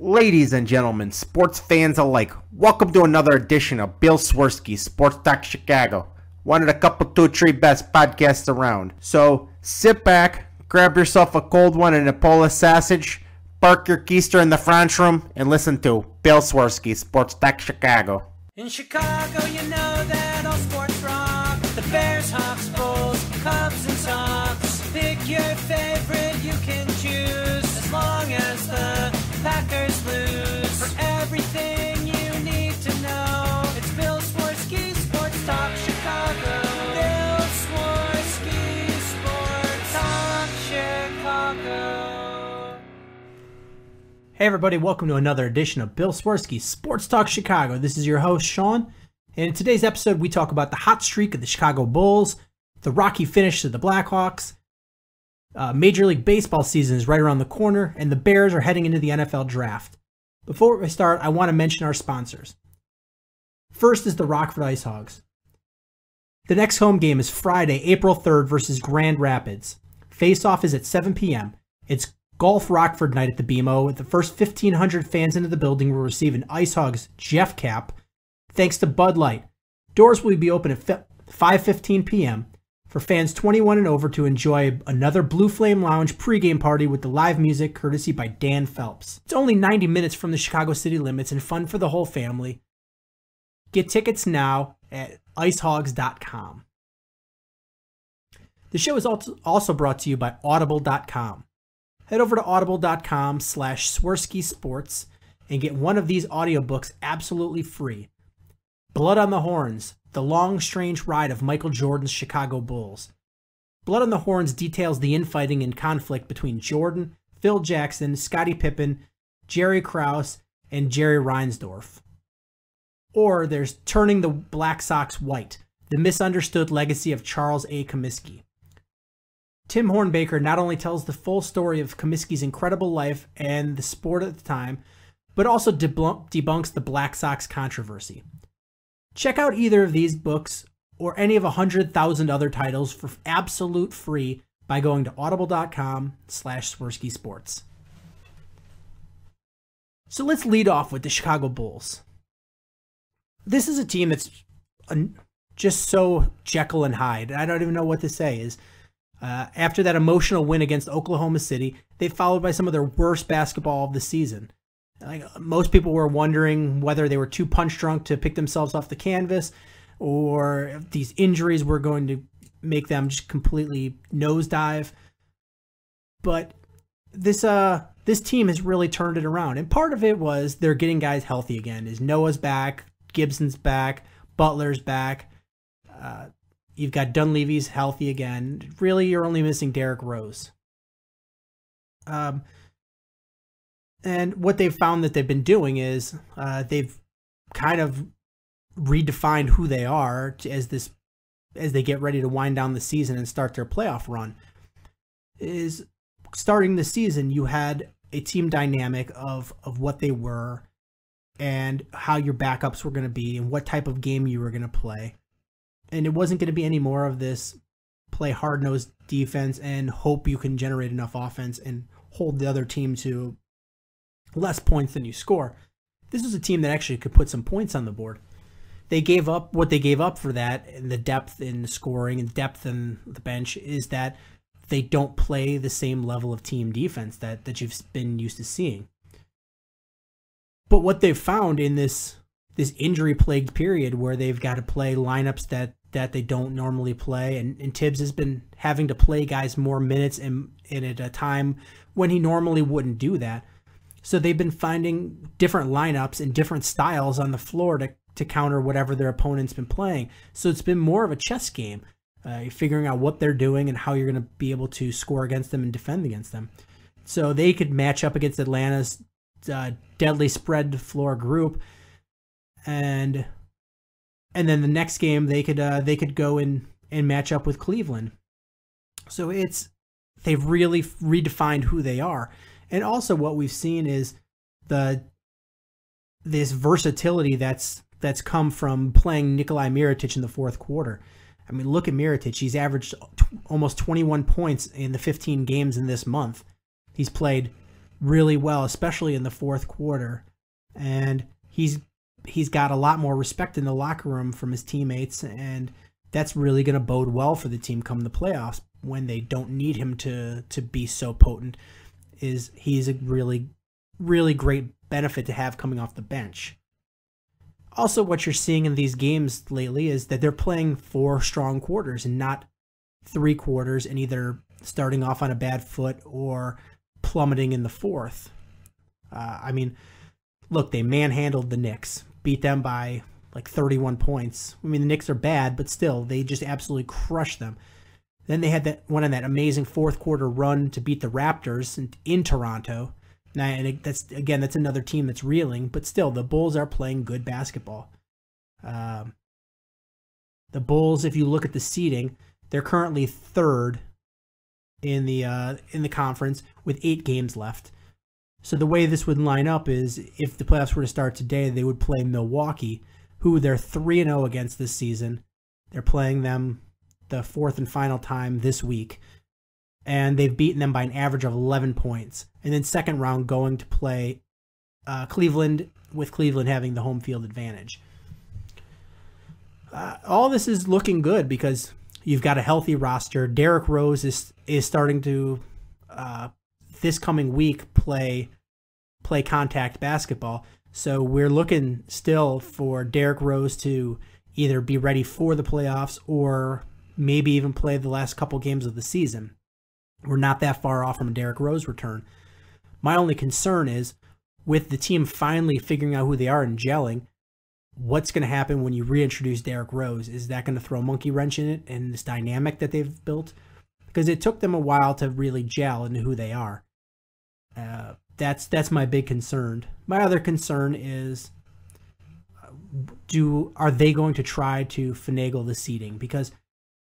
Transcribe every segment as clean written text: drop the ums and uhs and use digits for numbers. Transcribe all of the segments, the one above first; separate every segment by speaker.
Speaker 1: Ladies and gentlemen, sports fans alike, welcome to another edition of Bill Swerski, Sports Talk Chicago. One of the couple, two, three best podcasts around. So sit back, grab yourself a cold one and a Polish sausage, park your keister in the French room, and listen to Bill Swerski, Sports Talk Chicago.
Speaker 2: In Chicago, you know that all sports rock. The Bears, Hawks, Bulls, Cubs, and Sox. Pick your favorite, you can choose, as long as the Packers lose. For everything you need to know, it's Bill Swerski, Sports Talk Chicago. Bill Swerski, Sports Talk Chicago.
Speaker 3: Hey everybody, welcome to another edition of Bill Swerski, Sports Talk Chicago. This is your host, Sean, and in today's episode we talk about the hot streak of the Chicago Bulls, the rocky finish of the Blackhawks, Major League Baseball season is right around the corner, and the Bears are heading into the NFL Draft. Before we start, I want to mention our sponsors. First is the Rockford Ice Hogs. The next home game is Friday, April 3rd versus Grand Rapids. Face-off is at 7 p.m. It's Golf Rockford night at the BMO. The first 1,500 fans into the building will receive an Ice Hogs Jeff Cap, thanks to Bud Light. Doors will be open at 5:15 p.m. for fans 21 and over to enjoy another Blue Flame Lounge pregame party with the live music courtesy by Dan Phelps. It's only 90 minutes from the Chicago city limits and fun for the whole family. Get tickets now at icehogs.com. The show is also brought to you by audible.com. Head over to audible.com/Swerski Sports and get one of these audiobooks absolutely free. Blood on the Horns, The Long Strange Ride of Michael Jordan's Chicago Bulls. Blood on the Horns details the infighting and conflict between Jordan, Phil Jackson, Scottie Pippen, Jerry Krause, and Jerry Reinsdorf. Or there's Turning the Black Sox White, The Misunderstood Legacy of Charles A. Comiskey. Tim Hornbaker not only tells the full story of Comiskey's incredible life and the sport at the time, but also debunks the Black Sox controversy. Check out either of these books or any of 100,000 other titles for absolute free by going to audible.com/Swerski Sports. So let's lead off with the Chicago Bulls. This is a team that's just so Jekyll and Hyde. I don't even know what to say. After that emotional win against Oklahoma City, they followed by some of their worst basketball of the season. Most people were wondering whether they were too punch drunk to pick themselves off the canvas, or if these injuries were going to make them just completely nosedive. But this team has really turned it around, and part of it was they're getting guys healthy again. Noah's back, Gibson's back, Butler's back. You've got Dunleavy's healthy again. Really, you're only missing Derrick Rose. And what they've found that they've been doing is they've kind of redefined who they are as they get ready to wind down the season and start their playoff run. Is starting the season, you had a team dynamic of what they were and how your backups were going to be and what type of game you were going to play. And it wasn't going to be any more of this play hard-nosed defense and hope you can generate enough offense and hold the other team to less points than you score. This was a team that actually could put some points on the board. They gave up what they gave up for that, and the depth in the scoring and depth in the bench is that they don't play the same level of team defense that you've been used to seeing. But what they've found in this injury-plagued period where they've got to play lineups that they don't normally play, and Tibbs has been having to play guys more minutes in at a time when he normally wouldn't do that. So they've been finding different lineups and different styles on the floor to counter whatever their opponent's been playing. So it's been more of a chess game, figuring out what they're doing and how you're going to be able to score against them and defend against them. So they could match up against Atlanta's deadly spread floor group, and then the next game they could go and match up with Cleveland. So they've really redefined who they are. And also what we've seen is this versatility that's come from playing Nikolai Mirotic in the fourth quarter. I mean, look at Mirotic. He's averaged almost 21 points in the 15 games in this month. He's played really well, especially in the fourth quarter. And he's got a lot more respect in the locker room from his teammates, and that's really going to bode well for the team come the playoffs when they don't need him to be so potent. He's a really, really great benefit to have coming off the bench. Also, what you're seeing in these games lately is that they're playing 4 strong quarters and not 3 quarters and either starting off on a bad foot or plummeting in the fourth. I mean, look, they manhandled the Knicks, beat them by like 31 points. I mean, the Knicks are bad, but still, they just absolutely crushed them. Then they had that one on that amazing fourth quarter run to beat the Raptors in Toronto. And that's another team that's reeling, but still, the Bulls are playing good basketball. The Bulls, if you look at the seeding, they're currently 3rd in the conference with 8 games left. So the way this would line up is if the playoffs were to start today, they would play Milwaukee, who they're 3-0 against this season. They're playing them the 4th and final time this week, and they've beaten them by an average of 11 points. And then second round going to play Cleveland, with Cleveland having the home field advantage. All this is looking good because you've got a healthy roster. Derrick Rose is starting to, this coming week, play contact basketball. So we're looking still for Derrick Rose to either be ready for the playoffs or maybe even play the last couple games of the season. We're not that far off from a Derrick Rose return. My only concern is, with the team finally figuring out who they are and gelling, what's going to happen when you reintroduce Derrick Rose? Is that going to throw a monkey wrench in it and this dynamic that they've built? Because it took them a while to really gel into who they are. That's my big concern. My other concern is, are they going to try to finagle the seeding? Because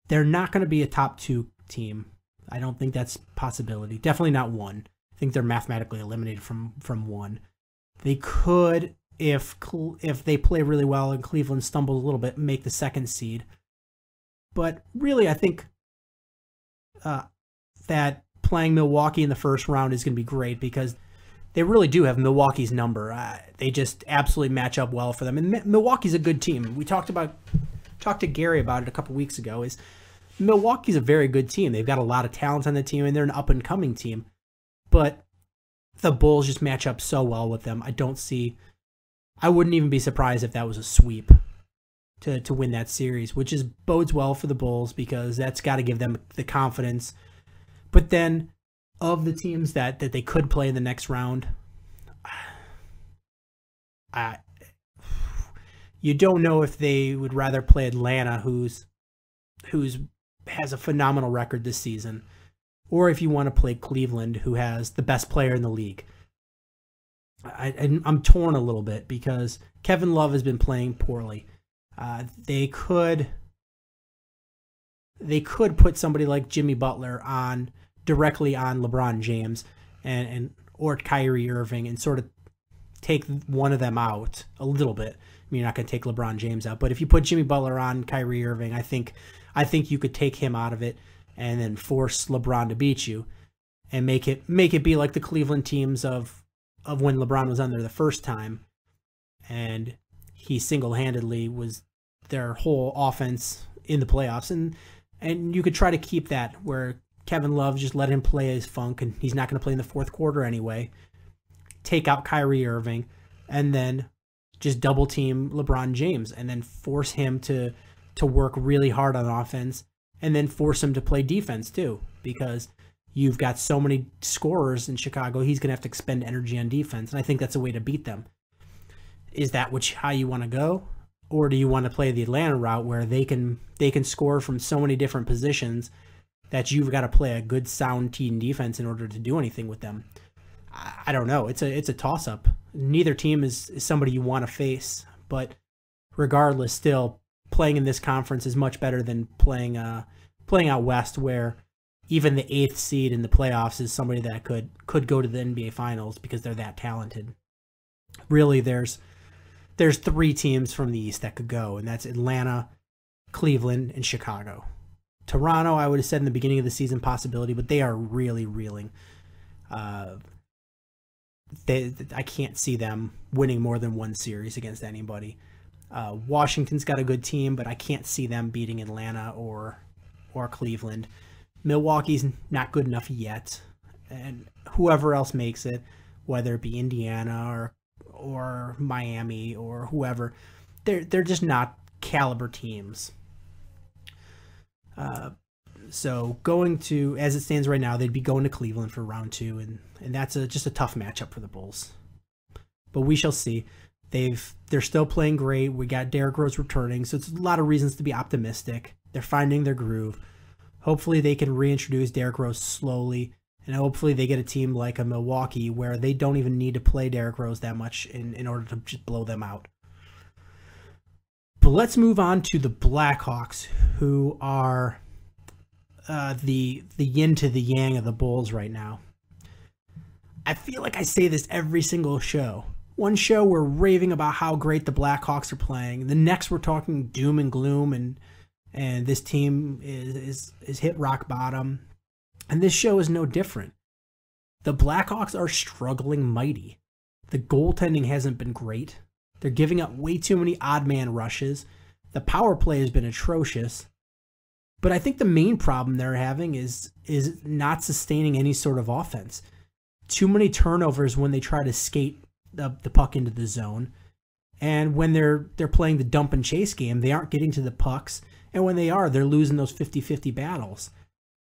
Speaker 3: they're not going to be a top 2 team. I don't think that's a possibility. Definitely not 1. I think they're mathematically eliminated from 1. They could, if they play really well and Cleveland stumbles a little bit, make the 2nd seed. But really, I think that playing Milwaukee in the first round is going to be great because they really do have Milwaukee's number. They just absolutely match up well for them. And Milwaukee's a good team. We talked to Gary about it a couple weeks ago. Is Milwaukee's a very good team. They've got a lot of talent on the team, and they're an up-and-coming team. But the Bulls just match up so well with them. I wouldn't even be surprised if that was a sweep to win that series, which bodes well for the Bulls because that's got to give them the confidence. But then, of the teams that they could play in the next round, you don't know if they would rather play Atlanta, who's has a phenomenal record this season, or if you want to play Cleveland, who has the best player in the league. I'm torn a little bit because Kevin Love has been playing poorly. They could put somebody like Jimmy Butler directly on LeBron James or Kyrie Irving and sort of take one of them out a little bit. I mean, you're not going to take LeBron James out, but if you put Jimmy Butler on Kyrie Irving, I think you could take him out of it and then force LeBron to beat you and make it be like the Cleveland teams of when LeBron was on there the first time, and he single-handedly was their whole offense in the playoffs. And you could try to keep that where Kevin Love, just let him play his funk, and he's not going to play in the fourth quarter anyway. Take out Kyrie Irving, and then just double team LeBron James, and then force him to work really hard on offense, and then force him to play defense too, because you've got so many scorers in Chicago, he's going to have to expend energy on defense, and I think that's a way to beat them. Is that how you want to go? Or do you want to play the Atlanta route where they can score from so many different positions that you've got to play a good sound team defense in order to do anything with them? I don't know. It's a toss-up. Neither team is somebody you want to face, but regardless, still playing in this conference is much better than playing out west, where even the 8th seed in the playoffs is somebody that could go to the NBA Finals because they're that talented. Really, there's 3 teams from the East that could go, and that's Atlanta, Cleveland, and Chicago. Toronto, I would have said in the beginning of the season, possibility, but they are really reeling. I can't see them winning more than one series against anybody. Washington's got a good team, but I can't see them beating Atlanta or Cleveland. Milwaukee's not good enough yet, and whoever else makes it, whether it be Indiana or Miami or whoever, they're just not caliber teams. So going to, as it stands right now, they'd be going to Cleveland for round 2, and that's just a tough matchup for the Bulls. But we shall see. They're still playing great. We got Derrick Rose returning, so it's a lot of reasons to be optimistic. They're finding their groove. Hopefully they can reintroduce Derrick Rose slowly, and hopefully they get a team like a Milwaukee where they don't even need to play Derrick Rose that much in order to just blow them out. But let's move on to the Blackhawks, who are the yin to the yang of the Bulls right now. I feel like I say this every single show. One show we're raving about how great the Blackhawks are playing. The next we're talking doom and gloom and this team is hit rock bottom. And this show is no different. The Blackhawks are struggling mighty. The goaltending hasn't been great. They're giving up way too many odd man rushes. The power play has been atrocious. But I think the main problem they're having is not sustaining any sort of offense. Too many turnovers when they try to skate the puck into the zone. And when they're playing the dump and chase game, they aren't getting to the pucks. And when they are, they're losing those 50-50 battles.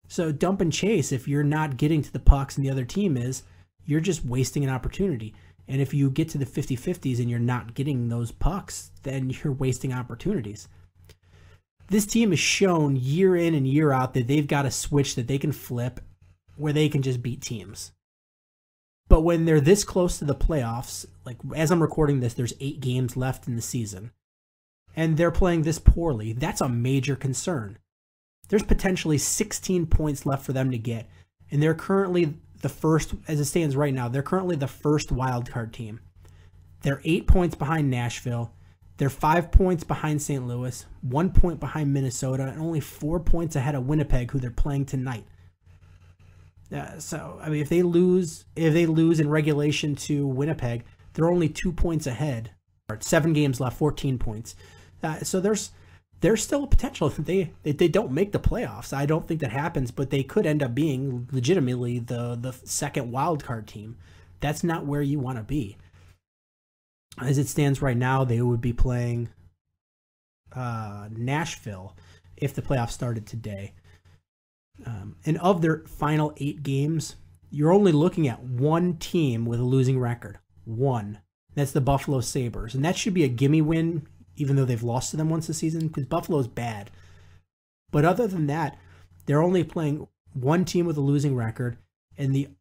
Speaker 3: So dump and chase, if you're not getting to the pucks and the other team is, you're just wasting an opportunity. And if you get to the 50-50s and you're not getting those pucks, then you're wasting opportunities. This team has shown year in and year out that they've got a switch that they can flip where they can just beat teams. But when they're this close to the playoffs, like as I'm recording this, there's 8 games left in the season, and they're playing this poorly, that's a major concern. There's potentially 16 points left for them to get, and they're currently the first, as it stands right now, they're currently the first wild card team. They're 8 points behind Nashville. They're 5 points behind St. Louis, 1 point behind Minnesota, and only 4 points ahead of Winnipeg, who they're playing tonight. So, I mean, if they lose in regulation to Winnipeg, they're only 2 points ahead. 7 games left, 14 points. So there's still a potential if they don't make the playoffs. I don't think that happens, but they could end up being legitimately the second wild card team. That's not where you want to be. As it stands right now, they would be playing Nashville if the playoffs started today. And of their final 8 games, you're only looking at one team with a losing record. One. That's the Buffalo Sabres. And that should be a gimme win, even though they've lost to them once this season, because Buffalo's bad. But other than that, they're only playing one team with a losing record, and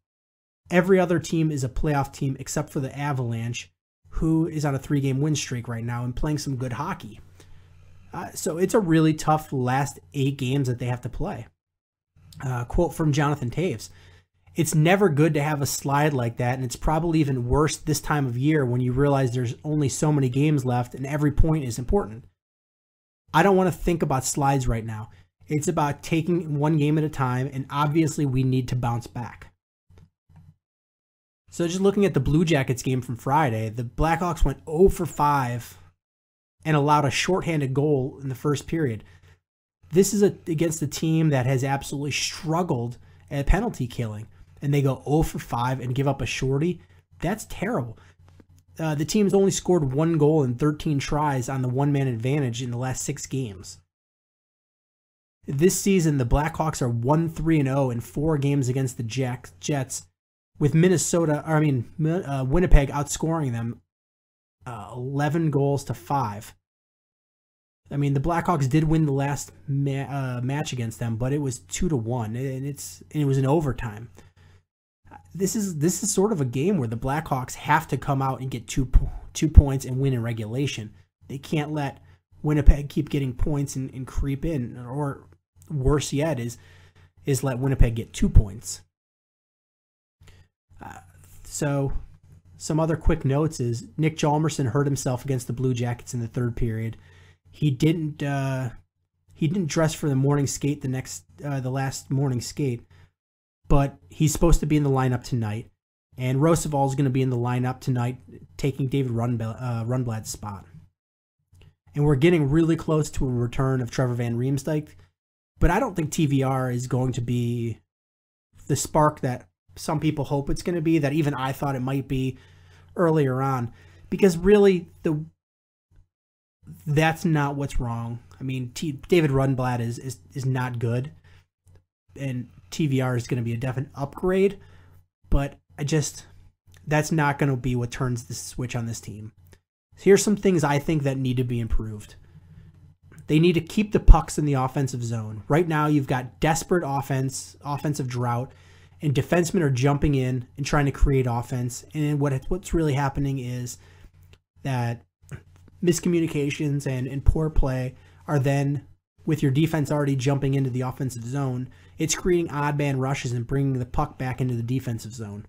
Speaker 3: every other team is a playoff team except for the Avalanche, who is on a 3-game win streak right now and playing some good hockey. So it's a really tough last 8 games that they have to play. Quote from Jonathan Taves: "It's never good to have a slide like that, and it's probably even worse this time of year when you realize there's only so many games left and every point is important. I don't want to think about slides right now. It's about taking one game at a time, and obviously we need to bounce back." So just looking at the Blue Jackets game from Friday, the Blackhawks went 0 for 5 and allowed a shorthanded goal in the first period. This is against a team that has absolutely struggled at penalty killing, and they go 0 for 5 and give up a shorty. That's terrible. The team's only scored 1 goal in 13 tries on the one-man advantage in the last 6 games. This season, the Blackhawks are 1-3-0 in 4 games against the Jets, with Winnipeg outscoring them 11 goals to 5. I mean, the Blackhawks did win the last match against them, but it was 2-1, and it was in overtime. This is sort of a game where the Blackhawks have to come out and get 2 points and win in regulation. They can't let Winnipeg keep getting points and creep in, or worse yet is let Winnipeg get 2 points. So some other quick notes is Nick Hjalmarsson hurt himself against the Blue Jackets in the 3rd period. He didn't dress for the morning skate the last morning skate, but he's supposed to be in the lineup tonight. And Roosevelt is going to be in the lineup tonight, taking David Rundblad's spot. And we're getting really close to a return of Trevor Van Riemsdyk, but I don't think TVR is going to be the spark that some people hope it's going to be, that even I thought it might be earlier on, because really that's not what's wrong. I mean, David Rundblad is not good, and TVR is going to be a definite upgrade, but that's not going to be what turns the switch on this team. So here's some things I think that need to be improved. They need to keep the pucks in the offensive zone. Right now, you've got desperate offensive drought, and defensemen are jumping in and trying to create offense. And what's really happening is that miscommunications and poor play are then, with your defense already jumping into the offensive zone, it's creating odd man rushes and bringing the puck back into the defensive zone.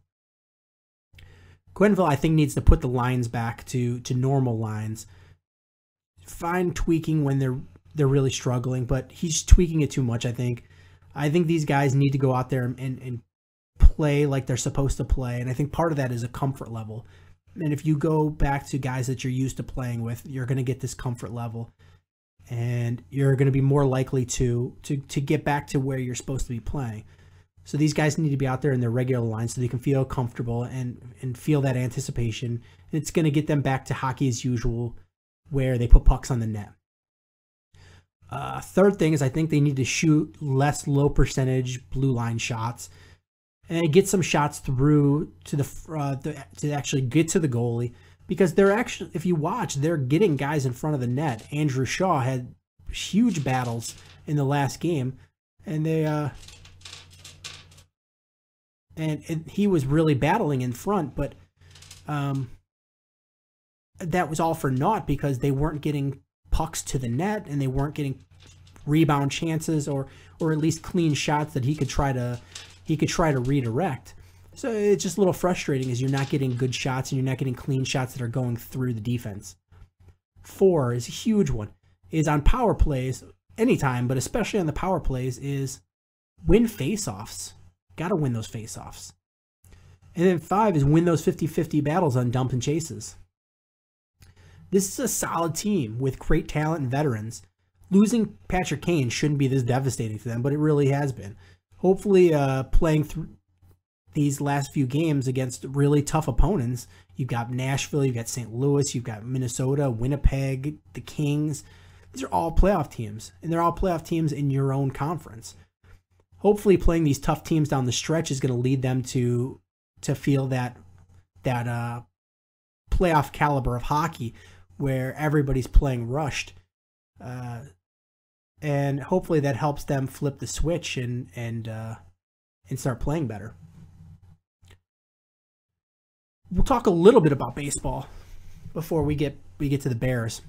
Speaker 3: Quenneville, I think, needs to put the lines back to normal lines. Fine tweaking when they're really struggling, but he's tweaking it too much, I think. I think these guys need to go out there and play like they're supposed to play, and I think part of that is a comfort level. And if you go back to guys that you're used to playing with, you're going to get this comfort level, and you're going to be more likely to get back to where you're supposed to be playing. So these guys need to be out there in their regular lines so they can feel comfortable and feel that anticipation. And it's going to get them back to hockey as usual, where they put pucks on the net. Third thing is I think they need to shoot less low percentage blue line shots and get some shots through to actually get to the goalie, because they're actually, if you watch, they're getting guys in front of the net. Andrew Shaw had huge battles in the last game, and and he was really battling in front, but that was all for naught because they weren't getting pucks to the net and they weren't getting rebound chances or at least clean shots that he could try to redirect. So it's just a little frustrating as you're not getting good shots and you're not getting clean shots that are going through the defense. 4 is a huge one, is on power plays anytime, but especially on the power plays, is win faceoffs. Got to win those faceoffs. And then 5 is win those 50-50 battles on dump and chases. This is a solid team with great talent and veterans. Losing Patrick Kane shouldn't be this devastating to them, but it really has been. Hopefully, playing through these last few games against really tough opponents, you've got Nashville, you've got St. Louis, you've got Minnesota, Winnipeg, the Kings. These are all playoff teams, and they're all playoff teams in your own conference. Hopefully, playing these tough teams down the stretch is going to lead them to feel that playoff caliber of hockey, where everybody's playing rushed, and hopefully that helps them flip the switch and start playing better. We'll talk a little bit about baseball before we get to the Bears.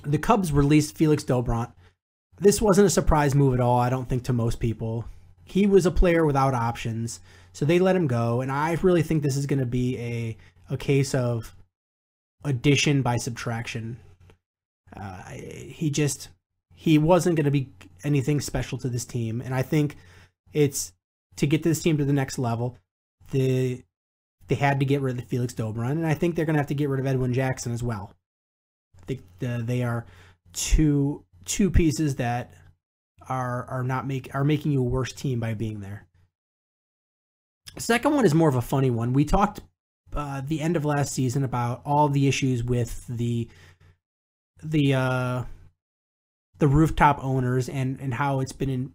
Speaker 3: The Cubs released Felix Dobront. This wasn't a surprise move at all, I don't think, to most people. He was a player without options, so they let him go, and I really think this is going to be a case of addition by subtraction. He wasn't going to be anything special to this team, and I think it's to get this team to the next level. They had to get rid of Felix Dobront, and I think they're going to have to get rid of Edwin Jackson as well. I think they are two pieces that are making you a worse team by being there. The second one is more of a funny one. We talked the end of last season about all the issues with the rooftop owners and how it's been in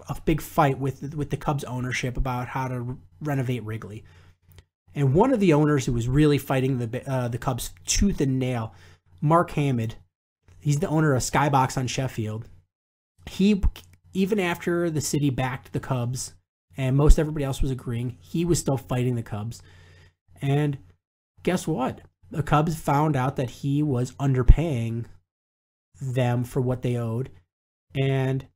Speaker 3: a big fight with the Cubs ownership about how to renovate Wrigley. And one of the owners who was really fighting the Cubs tooth and nail, Mark Hammond, he's the owner of Skybox on Sheffield. He, even after the city backed the Cubs and most everybody else was agreeing, he was still fighting the Cubs. And guess what? The Cubs found out that he was underpaying them for what they owed, and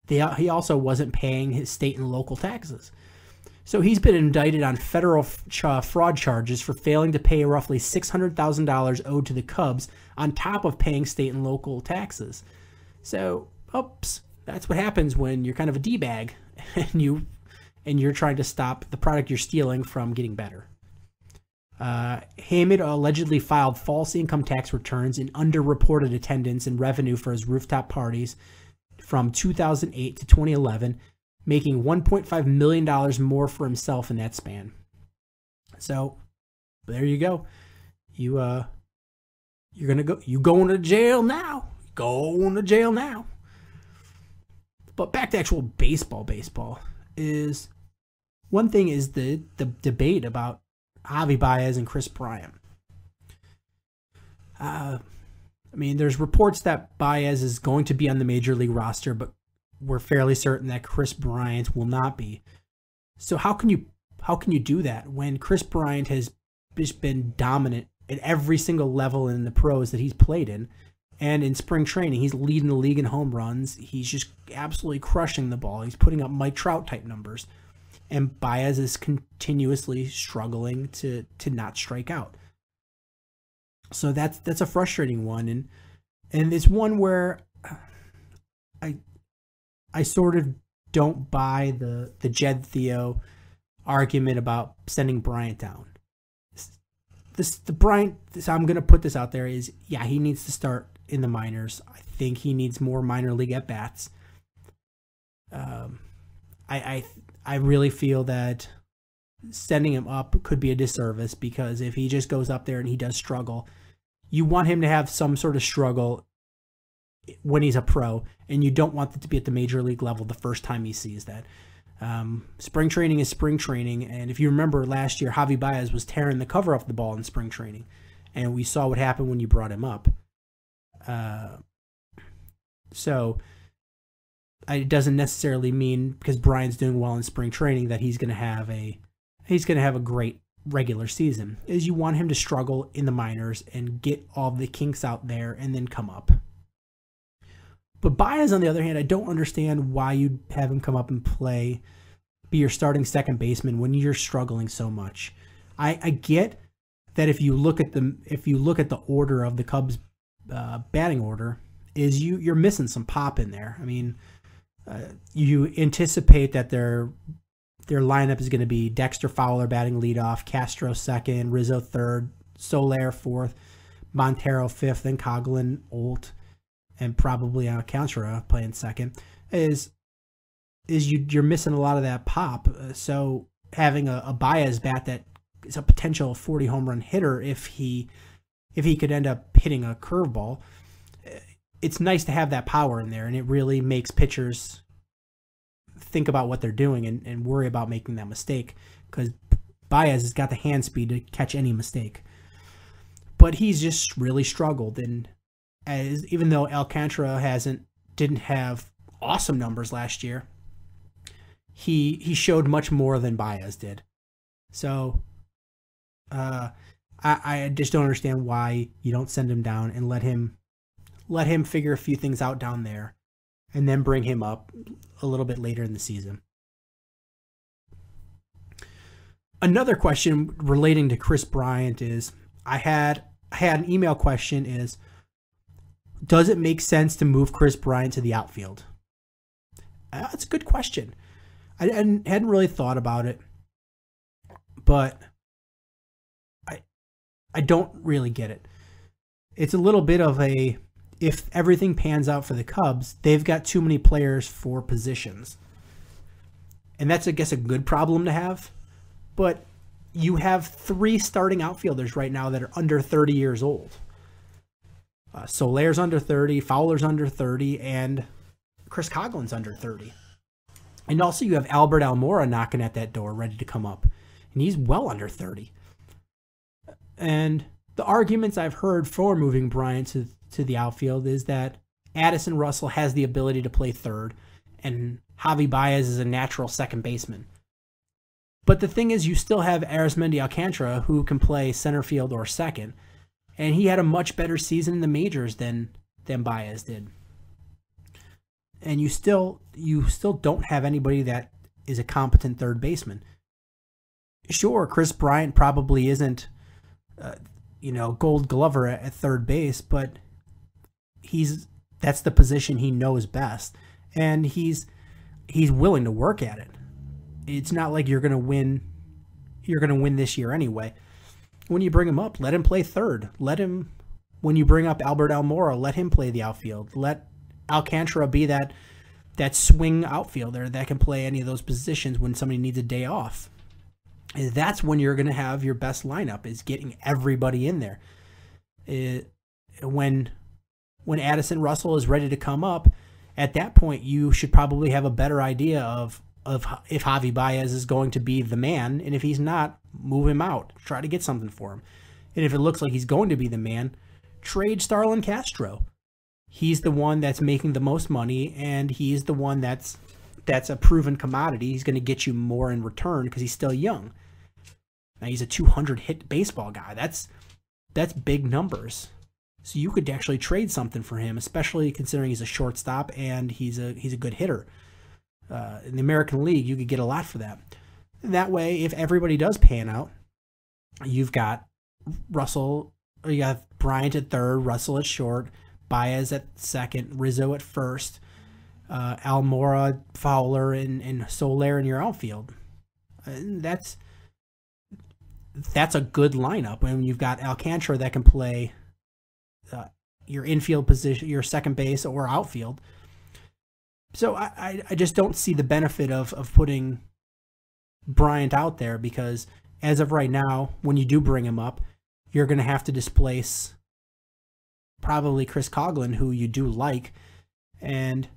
Speaker 3: he also wasn't paying his state and local taxes. So he's been indicted on federal fraud charges for failing to pay roughly $600,000 owed to the Cubs on top of paying state and local taxes. So, oops, that's what happens when you're kind of a D-bag and and you're trying to stop the product you're stealing from getting better. Hammond allegedly filed false income tax returns and underreported attendance and revenue for his rooftop parties from 2008 to 2011, making $1.5 million more for himself in that span. So there you go. You're going to jail now. Going to jail now. But back to actual baseball. Baseball is one thing is the debate about Javi Baez and Chris Bryant. I mean, there's reports that Baez is going to be on the major league roster, but we're fairly certain that Chris Bryant will not be. So how can you do that when Chris Bryant has just been dominant at every single level in the pros that he's played in? And in spring training, he's leading the league in home runs. He's just absolutely crushing the ball. He's putting up Mike Trout type numbers. And Baez is continuously struggling to not strike out. So that's a frustrating one. And it's one where I sort of don't buy the Jed Theo argument about sending Bryant down. I'm going to put this out there is, yeah, he needs to start in the minors. I think he needs more minor league at bats. I really feel that sending him up could be a disservice, because if he just goes up there and he does struggle, you want him to have some sort of struggle when he's a pro, and you don't want it to be at the major league level the first time he sees that. Spring training is spring training, and if you remember last year, Javi Baez was tearing the cover off the ball in spring training, and we saw what happened when you brought him up. So it doesn't necessarily mean because Bryant's doing well in spring training that he's going to have a great regular season. Is you want him to struggle in the minors and get all the kinks out there and then come up. But Baez, on the other hand, I don't understand why you'd have him come up and be your starting second baseman when you're struggling so much. I get that if you look at the order of the Cubs batting order, is you're missing some pop in there. I mean, you anticipate that their lineup is going to be Dexter Fowler batting leadoff, Castro second, Rizzo third, Soler fourth, Montero fifth, then Coghlan, Olt, and probably Alcantara playing second. You're missing a lot of that pop. So having a Baez bat that is a potential 40 home run hitter, if he could end up hitting a curveball, it's nice to have that power in there, and it really makes pitchers think about what they're doing and worry about making that mistake, because Baez has got the hand speed to catch any mistake. But he's just really struggled, and even though Alcantara didn't have awesome numbers last year, he showed much more than Baez did. So I just don't understand why you don't send him down and let him figure a few things out down there, and then bring him up a little bit later in the season. Another question relating to Chris Bryant is, I had an email question is, does it make sense to move Chris Bryant to the outfield? That's a good question. I hadn't really thought about it, but I don't really get it. It's a little bit of if everything pans out for the Cubs, they've got too many players for positions. And that's, I guess, a good problem to have. But you have 3 starting outfielders right now that are under 30 years old. Soler's under 30, Fowler's under 30, and Chris Coghlan's under 30. And also you have Albert Almora knocking at that door, ready to come up. And he's well under 30. And the arguments I've heard for moving Bryant to the outfield is that Addison Russell has the ability to play third, and Javi Baez is a natural second baseman. But the thing is, you still have Arismendi Alcantara, who can play center field or second, and he had a much better season in the majors than Baez did. And you still don't have anybody that is a competent third baseman. Sure, Chris Bryant probably isn't Gold Glover at third base, but that's the position he knows best, and he's willing to work at it. it's not like you're going to win. You're going to win this year anyway. When you bring him up, let him play third. When you bring up Albert Almora, let him play the outfield. Let Alcantara be that swing outfielder that can play any of those positions when somebody needs a day off. And that's when you're going to have your best lineup, is getting everybody in there. When Addison Russell is ready to come up, at that point you should probably have a better idea of if Javi Baez is going to be the man, and if he's not, move him out. Try to get something for him. And if it looks like he's going to be the man, trade Starlin Castro. He's the one that's making the most money, and he's the one that's a proven commodity. He's going to get you more in return because he's still young. Now, he's a 200-hit baseball guy. That's big numbers. So you could actually trade something for him, especially considering he's a shortstop and he's a good hitter. In the American League, you could get a lot for that. And that way, if everybody does pan out, you've got you got Bryant at third, Russell at short, Baez at second, Rizzo at first, Almora, Fowler, and Soler in your outfield. And that's a good lineup. When you've got Alcantara that can play your infield position, your second base or outfield. So I just don't see the benefit of putting Bryant out there, because as of right now, when you do bring him up, you're going to have to displace probably Chris Coughlin, who you do like, and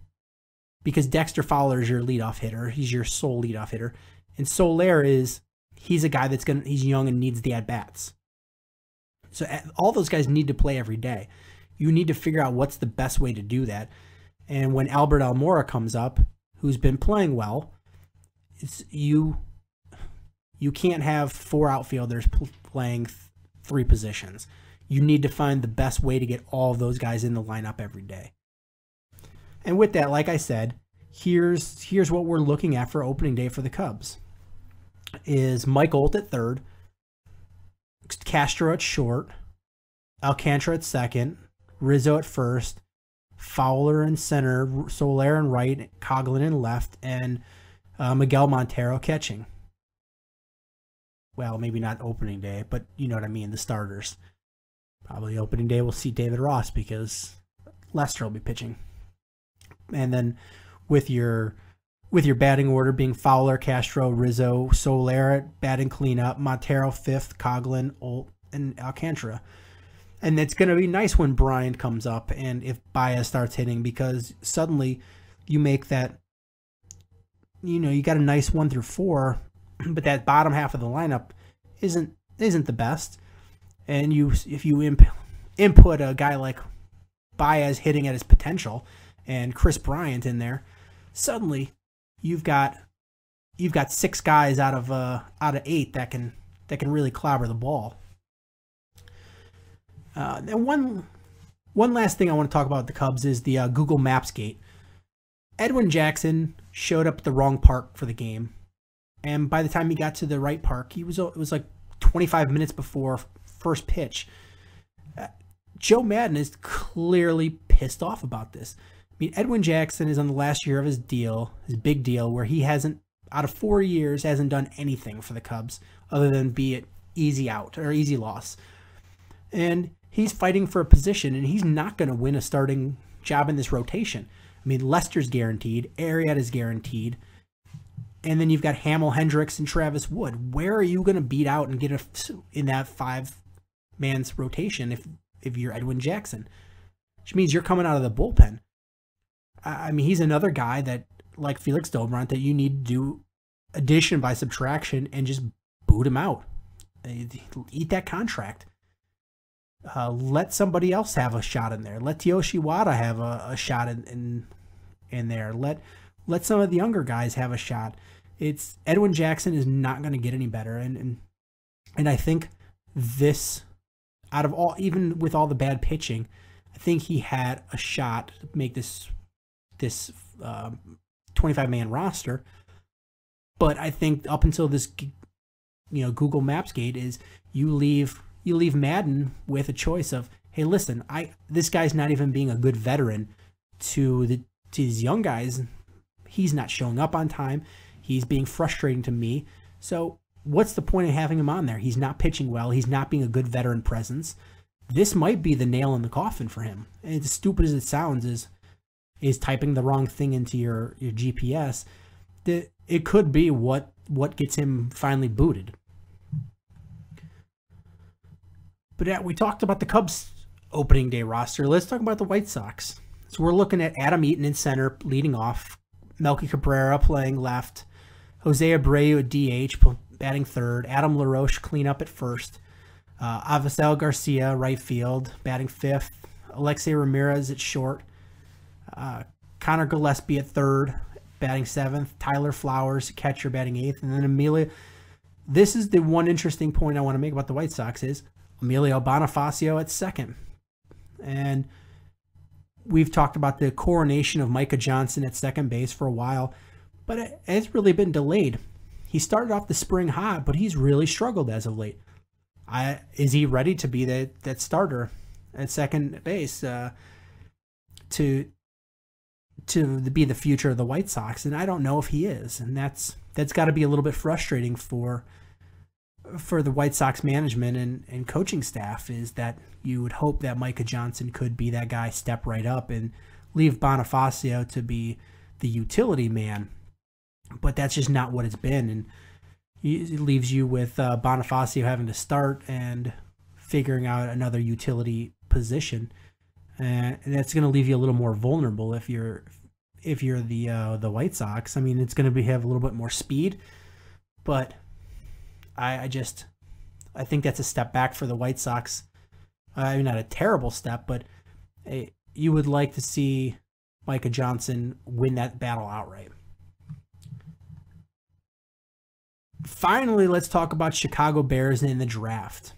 Speaker 3: because Dexter Fowler is your leadoff hitter, he's your sole leadoff hitter, and Soler he's a guy he's young and needs the at-bats. So all those guys need to play every day. You need to figure out what's the best way to do that. And when Albert Almora comes up, who's been playing well, you can't have four outfielders playing three positions. You need to find the best way to get all of those guys in the lineup every day. And with that, like I said, here's what we're looking at for opening day for the Cubs. Is Mike Olt at third, Castro at short, Alcantara at second, Rizzo at first, Fowler in center, Soler in right, Coughlin in left, and Miguel Montero catching. Well, maybe not opening day, but you know what I mean, the starters. Probably opening day we'll see David Ross because Lester will be pitching. And then with your batting order being Fowler, Castro, Rizzo, Soler at batting cleanup, Montero fifth, Coughlin, Olt, and Alcantara. And it's going to be nice when Bryant comes up and if Baez starts hitting, because suddenly you make that, you got a nice 1 through 4, but that bottom half of the lineup isn't the best. And if you input a guy like Baez hitting at his potential and Chris Bryant in there, suddenly you've got 6 guys out of 8 that can really clobber the ball. And one last thing I want to talk about with the Cubs is the Google Maps gate. Edwin Jackson showed up at the wrong park for the game, and by the time he got to the right park, it was like 25 minutes before first pitch. Joe Madden is clearly pissed off about this. I mean, Edwin Jackson is on the last year of his big deal, where he hasn't, out of 4 years, hasn't done anything for the Cubs other than be it easy out or easy loss. And he's fighting for a position, and he's not going to win a starting job in this rotation. I mean, Lester's guaranteed, Arrieta's guaranteed, and then you've got Hamill, Hendricks, and Travis Wood. Where are you going to beat out and get in that 5-man's rotation if you're Edwin Jackson? Which means you're coming out of the bullpen. I mean, he's another guy that, like Felix Dobront, that you need to do addition by subtraction and just boot him out. Eat that contract. Let somebody else have a shot in there. Let Yoshi Wada have a shot in there. Let some of the younger guys have a shot. It's Edwin Jackson is not going to get any better, and I think this, out of all, even with all the bad pitching, I think he had a shot to make this 25-man roster. But I think up until this, Google Maps gate is you leave Madden with a choice of, hey, listen, this guy's not even being a good veteran to these young guys. He's not showing up on time. He's being frustrating to me. So what's the point of having him on there? He's not pitching well. He's not being a good veteran presence. This might be the nail in the coffin for him. And as stupid as it sounds, is typing the wrong thing into your GPS. It could be what gets him finally booted. But we talked about the Cubs opening day roster. Let's talk about the White Sox. So we're looking at Adam Eaton in center, leading off. Melky Cabrera playing left. Jose Abreu at DH, batting third. Adam LaRoche clean up at first. Avisel Garcia, right field, batting fifth. Alexei Ramirez at short. Connor Gillespie at third, batting seventh. Tyler Flowers, catcher, batting eighth. And then Emilio. This is the one interesting point I want to make about the White Sox is Emilio Bonifacio at second. And we've talked about the coronation of Micah Johnson at second base for a while, but it's really been delayed. He started off the spring hot, but he's really struggled as of late. Is he ready to be that starter at second base to be the future of the White Sox? And I don't know if he is, and that's got to be a little bit frustrating for the White Sox management and coaching staff, is that you would hope that Micah Johnson could be that guy, step right up and leave Bonifacio to be the utility man. But that's just not what it's been. And it leaves you with Bonifacio having to start and figuring out another utility position. And that's going to leave you a little more vulnerable if you're the White Sox. I mean, it's going to have a little bit more speed, but I think that's a step back for the White Sox. I mean, not a terrible step, but you would like to see Micah Johnson win that battle outright. Finally, let's talk about Chicago Bears in the draft.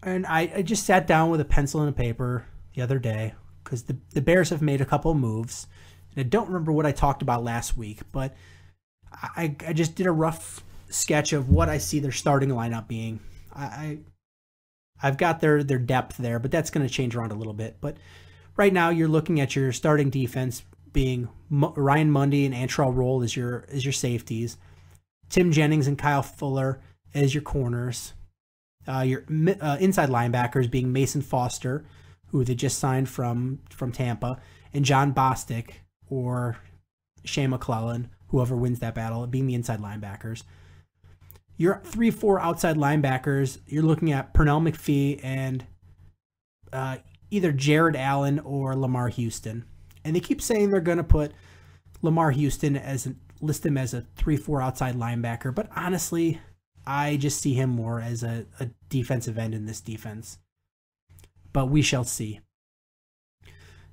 Speaker 3: And I just sat down with a pencil and a paper the other day because the Bears have made a couple of moves. And I don't remember what I talked about last week, but I just did a rough sketch of what I see their starting lineup being. I've got their depth there, but that's going to change around a little bit. But right now, you're looking at your starting defense being Ryan Mundy and Antrell Roll as your safeties, Tim Jennings and Kyle Fuller as your corners, your inside linebackers being Mason Foster, who they just signed from Tampa, and John Bostic or Shane McClellan, whoever wins that battle, being the inside linebackers. Your 3-4 outside linebackers, you're looking at Pernell McPhee and either Jared Allen or Lamar Houston. And they keep saying they're going to put Lamar Houston list him as a 3-4 outside linebacker. But honestly, I just see him more as a defensive end in this defense. But we shall see.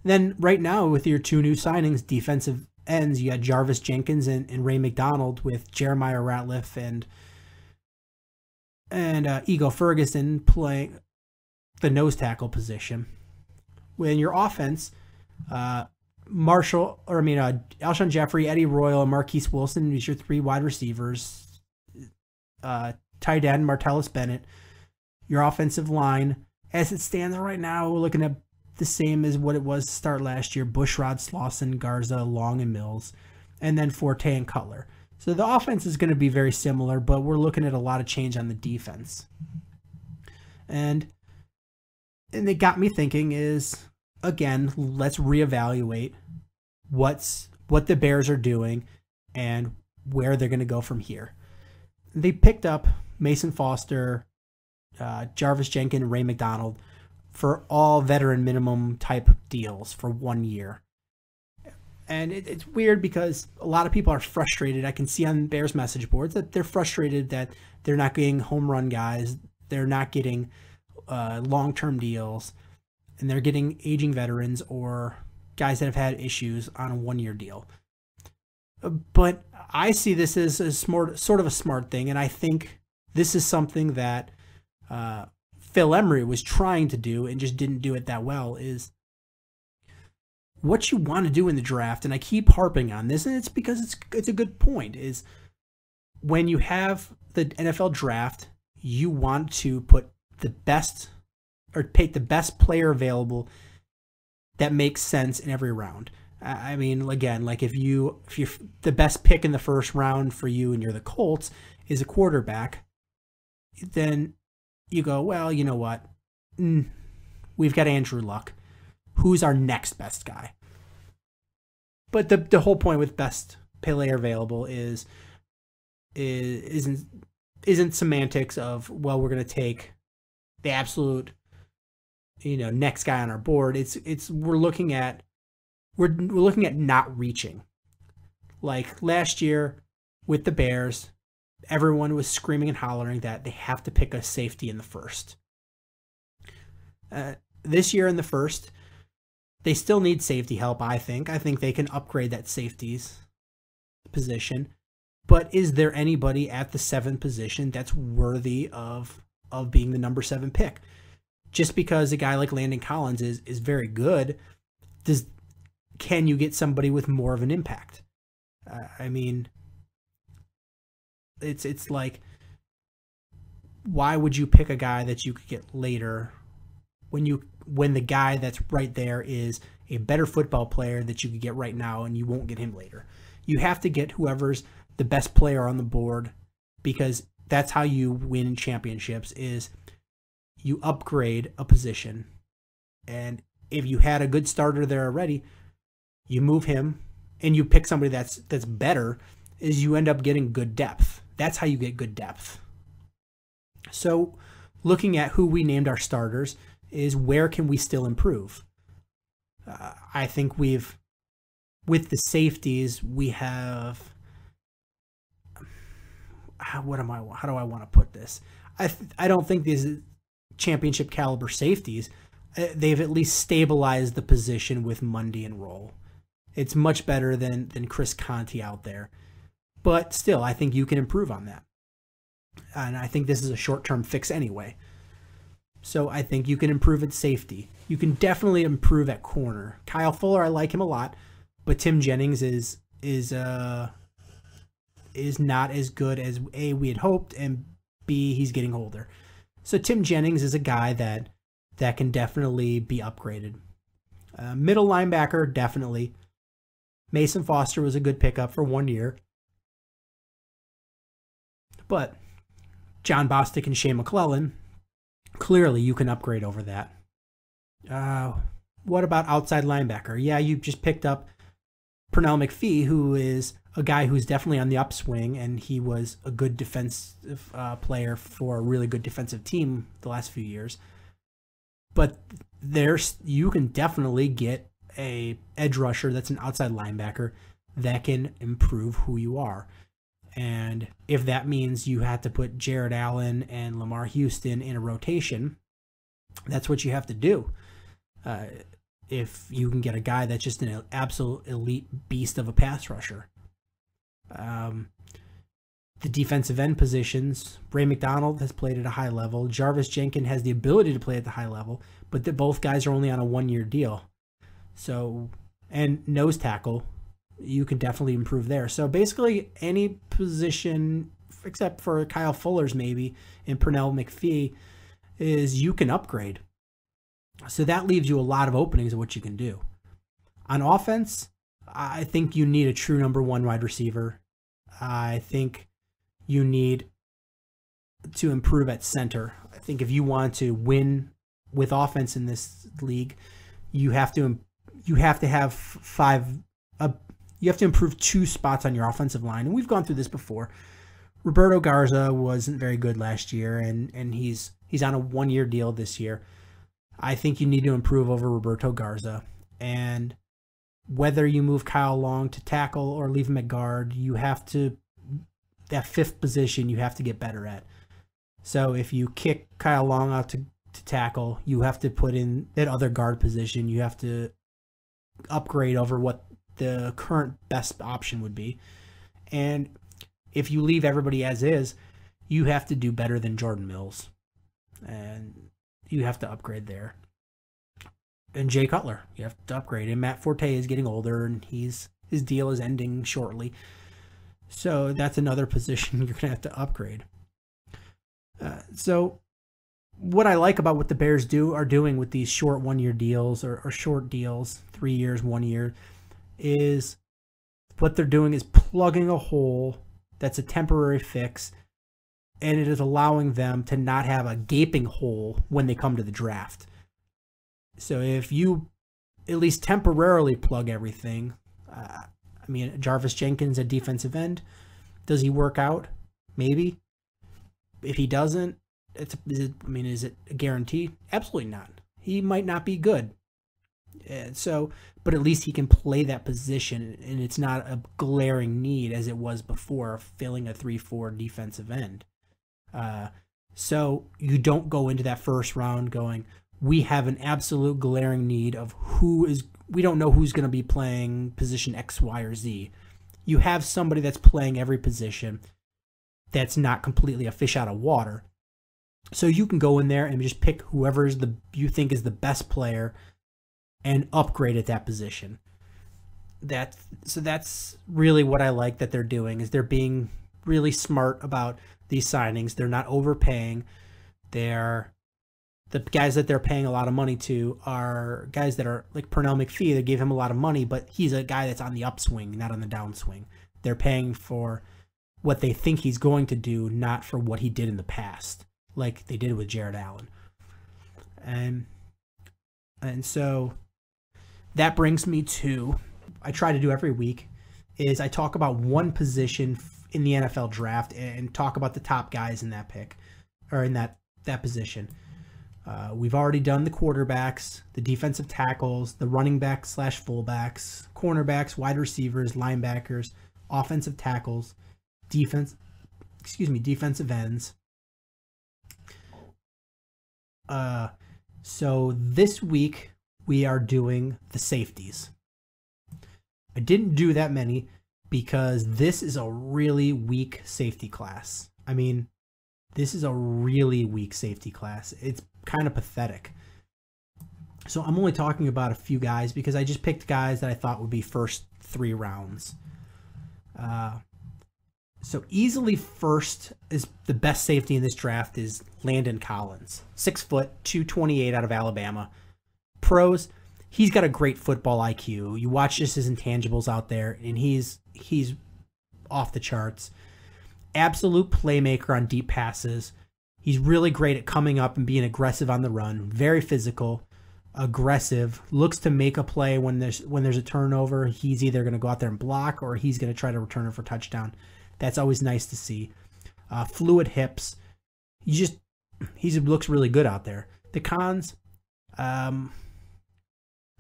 Speaker 3: Then right now with your two new signings, defensive ends, you got Jarvis Jenkins and Ray McDonald with Jeremiah Ratliff and Ego Ferguson playing the nose tackle position. When your offense, Alshon Jeffrey, Eddie Royal, and Marquise Wilson is your three wide receivers. Tight end, Martellus Bennett. Your offensive line, as it stands right now, we're looking at the same as what it was to start last year. Bushrod, Slauson, Garza, Long, and Mills. And then Forte and Cutler. So the offense is going to be very similar, but we're looking at a lot of change on the defense. And it got me thinking is, again, let's reevaluate what the Bears are doing and where they're going to go from here. They picked up Mason Foster, Jarvis Jenkins, and Ray McDonald for all veteran minimum type deals for 1 year. And it's weird because a lot of people are frustrated. I can see on Bears message boards that they're frustrated that they're not getting home run guys. They're not getting long-term deals. And they're getting aging veterans or guys that have had issues on a 1 year deal. But I see this as sort of a smart thing. And I think this is something that Phil Emery was trying to do and just didn't do it that well, is what you want to do in the draft. And I keep harping on this, and it's because it's a good point, is when you have the NFL draft, you want to put the best or pick the best player available that makes sense in every round. I mean, again, like if you're the best pick in the first round for you and you're the Colts is a quarterback, then you go, well, you know what? We've got Andrew Luck. Who's our next best guy? But the whole point with best player available isn't semantics of, well, we're going to take the absolute, next guy on our board. We're looking at not reaching. Like last year with the Bears, everyone was screaming and hollering that they have to pick a safety in the first. This year in the first, they still need safety help, I think. I think they can upgrade that safeties position. But is there anybody at the 7th position that's worthy of being the number 7 pick? Just because a guy like Landon Collins is very good, can you get somebody with more of an impact? I mean, it's like, why would you pick a guy that you could get later when the guy that's right there is a better football player that you could get right now and you won't get him later? You have to get whoever's the best player on the board, because that's how you win championships, is you upgrade a position. And if you had a good starter there already, you move him and you pick somebody that's better, is you end up getting good depth. That's how you get good depth. So looking at who we named our starters is where can we still improve? I think with the safeties, we have, how do I want to put this? I don't think these championship caliber safeties, they've at least stabilized the position with Mundy and Roll. It's much better than Chris Conti out there. But still, I think you can improve on that. And I think this is a short-term fix anyway. So I think you can improve at safety. You can definitely improve at corner. Kyle Fuller, I like him a lot, but Tim Jennings is not as good as A, we had hoped, and B, he's getting older. So Tim Jennings is a guy that can definitely be upgraded. Middle linebacker, definitely. Mason Foster was a good pickup for 1 year. But John Bostic and Shane McClellan, clearly you can upgrade over that. What about outside linebacker? Yeah, you just picked up Pernell McPhee, who is a guy who's definitely on the upswing, and he was a good defensive player for a really good defensive team the last few years. But you can definitely get a edge rusher that's an outside linebacker that can improve who you are. And if that means you have to put Jared Allen and Lamar Houston in a rotation, that's what you have to do. If you can get a guy that's just an absolute elite beast of a pass rusher. The defensive end positions, Ray McDonald has played at a high level. Jarvis Jenkins has the ability to play at the high level, but both guys are only on a 1-year deal. So, and nose tackle, you can definitely improve there. So basically any position, except for Kyle Fuller's maybe, and Pernell McPhee, is you can upgrade. So that leaves you a lot of openings of what you can do. On offense, I think you need a true number 1 wide receiver. I think you need to improve at center. I think if you want to win with offense in this league, you have to improve 2 spots on your offensive line. And we've gone through this before. Roberto Garza wasn't very good last year, and he's on a 1-year deal this year. I think you need to improve over Roberto Garza. And whether you move Kyle Long to tackle or leave him at guard, that 5th position you have to get better at. So if you kick Kyle Long out to tackle, you have to put in that other guard position. You have to upgrade over what the current best option would be. And if you leave everybody as is, you have to do better than Jordan Mills. And you have to upgrade there. And Jay Cutler, you have to upgrade. And Matt Forte is getting older, and his deal is ending shortly. So that's another position you're going to have to upgrade. So what I like about what the Bears are doing with these short 1-year deals or short deals, 3 years, 1 year, is what they're doing is plugging a hole that's a temporary fix, and it is allowing them to not have a gaping hole when they come to the draft. So if you at least temporarily plug everything, Jarvis Jenkins at defensive end, does he work out? Maybe. If he doesn't, is it a guarantee? Absolutely not. He might not be good. But at least he can play that position, and it's not a glaring need as it was before filling a 3-4 defensive end. So you don't go into that first round going, we have an absolute glaring need of we don't know who's going to be playing position X, Y, or Z. You have somebody that's playing every position that's not completely a fish out of water. So you can go in there and just pick whoever you think is the best player and upgrade at that position. That's really what I like that they're doing, is they're being really smart about these signings. They're not overpaying. The guys that they're paying a lot of money to are guys that are like Pernell McPhee. They gave him a lot of money, but he's a guy that's on the upswing, not on the downswing. They're paying for what they think he's going to do, not for what he did in the past, like they did with Jared Allen. And so that brings me to, I try to do every week, is I talk about one position in the NFL draft and talk about the top guys in that pick, or in that position. We've already done the quarterbacks, the defensive tackles, the running backs / fullbacks, cornerbacks, wide receivers, linebackers, offensive tackles, defensive ends. So this week we are doing the safeties. I didn't do that many because this is a really weak safety class. This is a really weak safety class. It's kind of pathetic. So I'm only talking about a few guys because I just picked guys that I thought would be first 3 rounds. So easily first is the best safety in this draft is Landon Collins, 6 foot, 228 out of Alabama. Pros, he's got a great football IQ. You watch just his intangibles out there, and he's off the charts. Absolute playmaker on deep passes. He's really great at coming up and being aggressive on the run. Very physical, aggressive. Looks to make a play when there's a turnover. He's either going to go out there and block, or he's going to try to return it for touchdown. That's always nice to see. Fluid hips. He looks really good out there. The cons,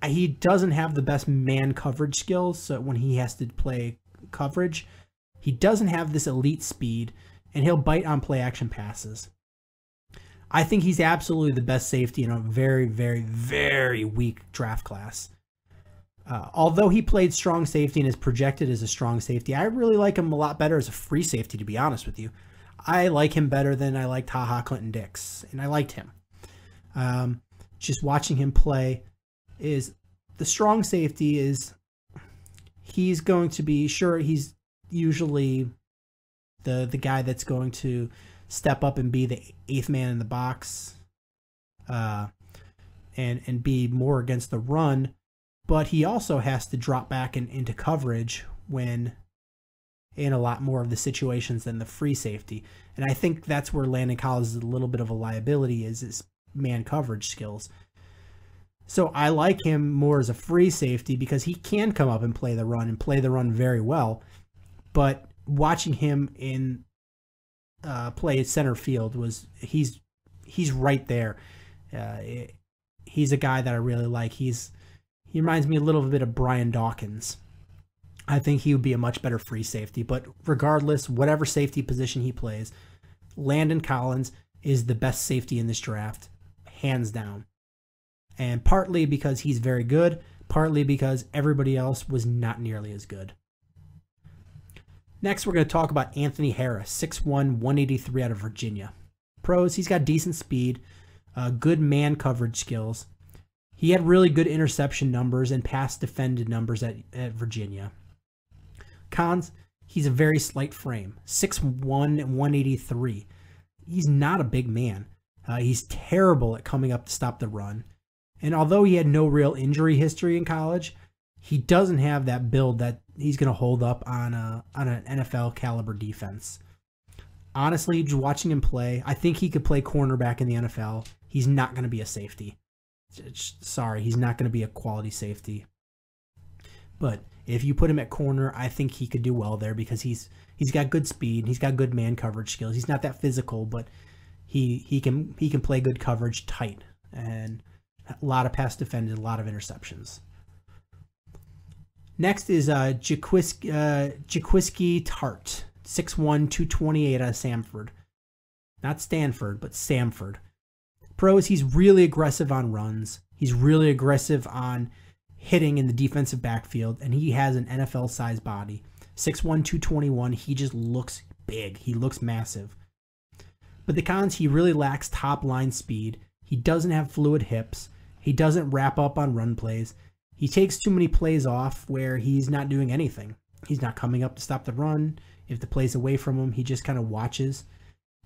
Speaker 3: he doesn't have the best man coverage skills. So when he has to play coverage, he doesn't have this elite speed, and he'll bite on play action passes. I think he's absolutely the best safety in a very, very, very weak draft class. Although he played strong safety and is projected as a strong safety, I really like him a lot better as a free safety, to be honest with you. I like him better than I liked Clinton Dix, and I liked him. Just watching him play, is the strong safety is he's going to be, sure, he's usually the guy that's going to step up and be the 8th man in the box, and be more against the run, but he also has to drop back into coverage when in a lot more of the situations than the free safety. And I think that's where Landon Collins is a little bit of a liability, is his man coverage skills. So I like him more as a free safety because he can come up and play the run very well. But watching him play at center field he's right there. He's a guy that I really like. He reminds me a little bit of Brian Dawkins. I think he would be a much better free safety. But regardless, whatever safety position he plays, Landon Collins is the best safety in this draft, hands down. And partly because he's very good, partly because everybody else was not nearly as good. Next, we're going to talk about Anthony Harris, 6'1", 183 out of Virginia. Pros, he's got decent speed, good man coverage skills. He had really good interception numbers and pass defended numbers at Virginia. Cons, he's a very slight frame, 6'1", 183. He's not a big man. He's terrible at coming up to stop the run. And although he had no real injury history in college, he doesn't have that build that he's going to hold up on an NFL caliber defense. Honestly, just watching him play, I think he could play cornerback in the NFL. He's not going to be a safety. Sorry, he's not going to be a quality safety. But if you put him at corner, I think he could do well there because he's got good speed. He's got good man coverage skills. He's not that physical, but he can play good coverage tight and a lot of pass defended, a lot of interceptions. Next is Jaquiski Tart, 6'1", 228 out of Samford. Not Stanford, but Samford. Pros, he's really aggressive on runs. He's really aggressive on hitting in the defensive backfield, and he has an NFL-sized body. 6'1", 221, he just looks big. He looks massive. But the cons, he really lacks top-line speed. He doesn't have fluid hips. He doesn't wrap up on run plays. He takes too many plays off where he's not doing anything. He's not coming up to stop the run. If the play's away from him, he just kind of watches.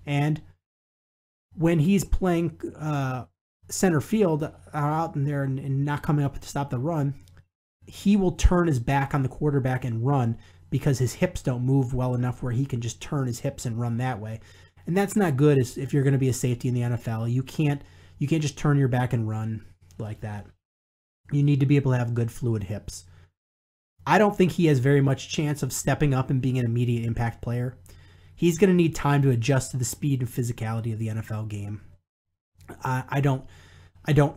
Speaker 3: And when he's playing center field out in there and not coming up to stop the run, he will turn his back on the quarterback and run because his hips don't move well enough where he can just turn his hips and run that way. And that's not good if you're going to be a safety in the NFL. You can't just turn your back and run like that. You need to be able to have good fluid hips. I don't think he has very much chance of stepping up and being an immediate impact player. He's going to need time to adjust to the speed and physicality of the NFL game. I don't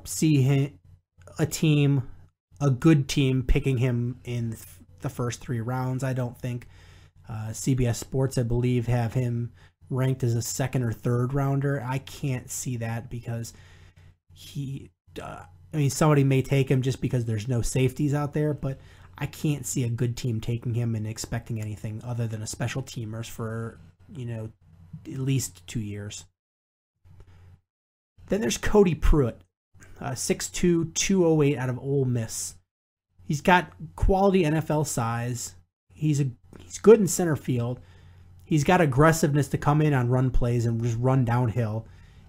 Speaker 3: see a good team picking him in the first 3 rounds. I don't think CBS Sports, I believe, have him ranked as a 2nd or 3rd rounder. I can't see that because somebody may take him just because there's no safeties out there, but I can't see a good team taking him and expecting anything other than a special teamers for, at least 2 years. Then there's Cody Pruitt, 6'2", 208 out of Ole Miss. He's got quality NFL size. He's good in center field. He's got aggressiveness to come in on run plays and just run downhill.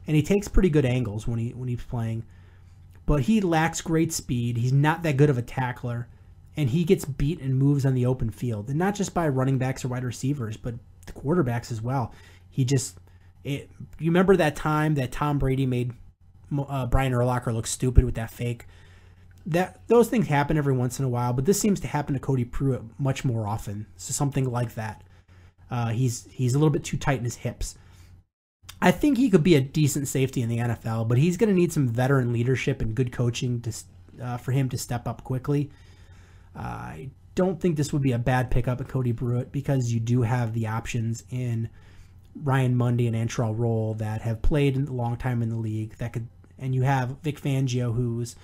Speaker 3: And he takes pretty good angles when he's playing. But he lacks great speed. He's not that good of a tackler. And he gets beat and moves on the open field. And not just by running backs or wide receivers, but the quarterbacks as well. You remember that time that Tom Brady made Brian Urlacher look stupid with that fake? Those things happen every once in a while, but this seems to happen to Cody Pruitt much more often. So something like that. He's a little bit too tight in his hips. I think he could be a decent safety in the NFL, but he's going to need some veteran leadership and good coaching for him to step up quickly. I don't think this would be a bad pickup at Cody Pruitt because you do have the options in Ryan Mundy and Antrell Roll that have played a long time in the league and you have Vic Fangio, who's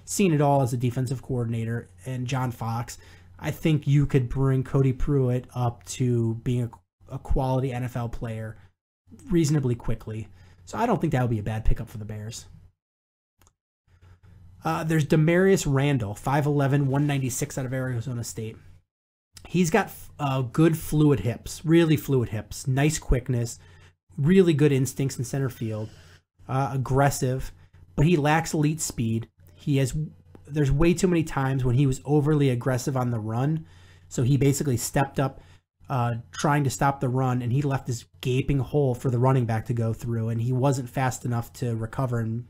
Speaker 3: seen it all as a defensive coordinator, and John Fox. I think you could bring Cody Pruitt up to being a quality NFL player reasonably quickly. So I don't think that would be a bad pickup for the Bears. There's Demarius Randall, 5'11", 196 out of Arizona State. He's got good fluid hips, really fluid hips, nice quickness, really good instincts in center field, aggressive, but he lacks elite speed. There's way too many times when he was overly aggressive on the run, so he basically stepped up trying to stop the run, and he left this gaping hole for the running back to go through, and he wasn't fast enough to recover, and